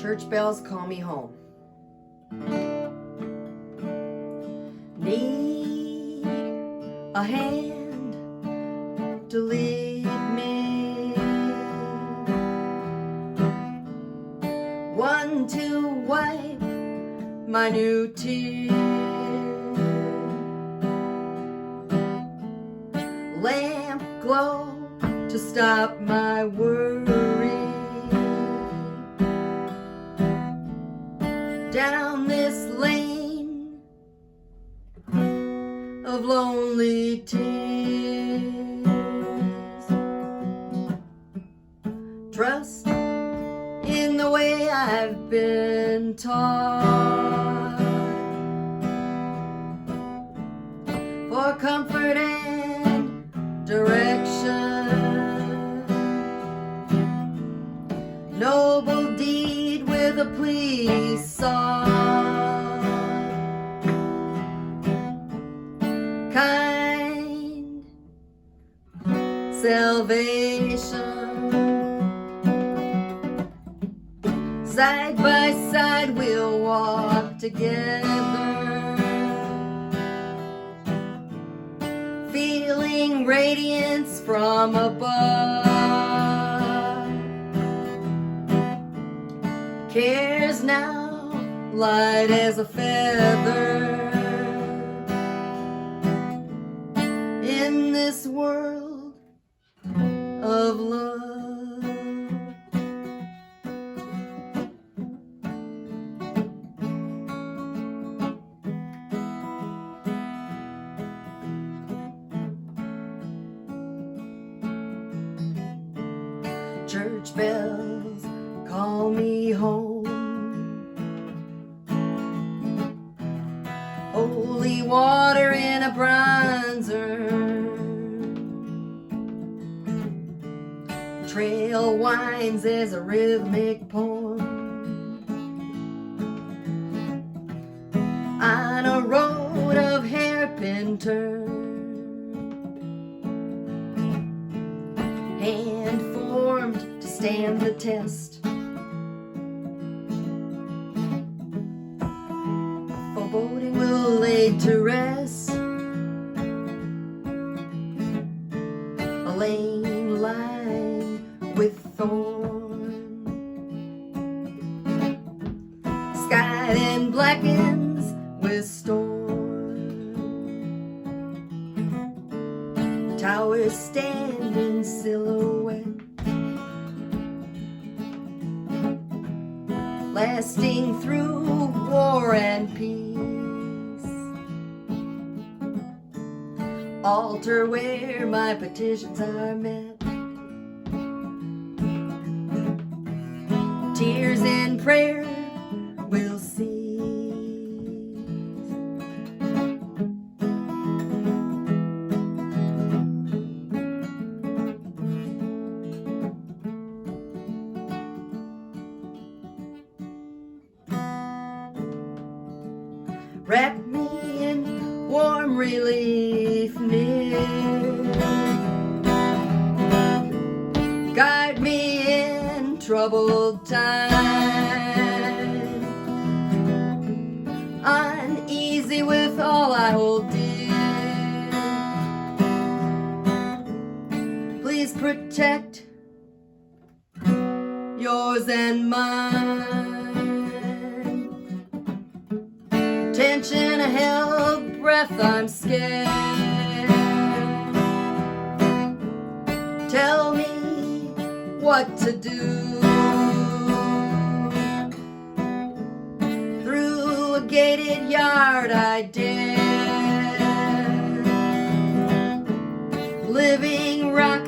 Church bells call me home. Need a hand to lead me, one to wipe my new tears, lamp glow to stop my worry. Down this lane of lonely tears, trust in the way I've been taught, for comfort and direction. Noble deed with a plea sought, kind salvation. Side by side we'll walk together, feeling radiance from above. Cares now light as a feather in this world of love. Church bells call me home. Holy water in a bronzer, trail winds as a rhythmic poem on a road of hairpin turn, hand formed to stand the test. Foreboding will lay to rest, a lane lined with thorns, sky then blackens with storm, towers stand in silhouette, lasting through war and peace. Altar where my petitions are met, tears and prayer will cease. Wrap me in warm relief near, guide me in troubled time, uneasy with all I hold dear. Please protect yours and mine. Tension, a held breath, I'm scared. Tell me what to do. Through a gated yard I dare, living rock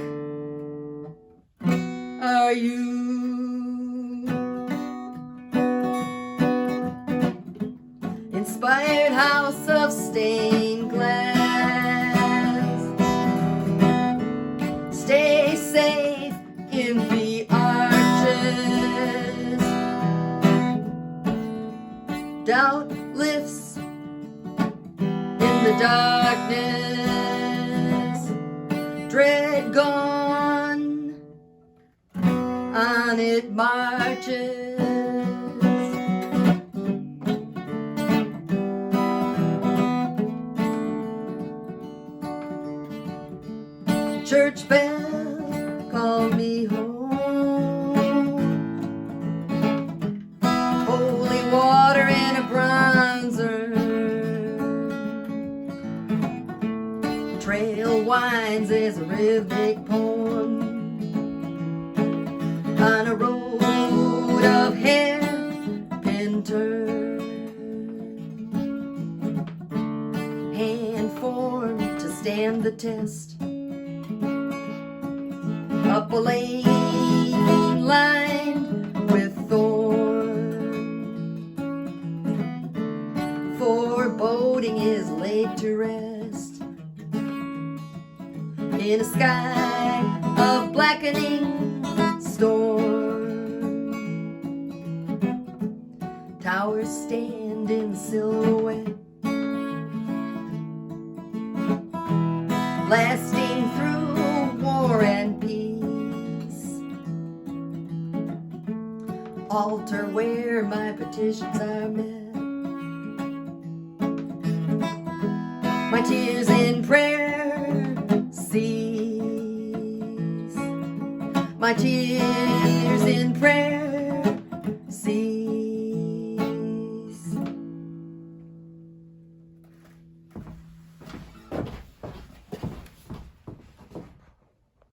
are you. Inspired house of stained glass, stay safe in the arches. Doubt lifts in the darkness, dread gone, on it marches. church bell call me home. Holy water in a bronze urn, trail winds as a rhythmic poem on a road of hair and turn, hand formed to stand the test, up a lane lined with thorn. Foreboding is laid to rest in a sky of blackening storm. Towers stand in silhouette, lasting through war and peace. Altar where my petitions are met, my tears in prayer cease. My tears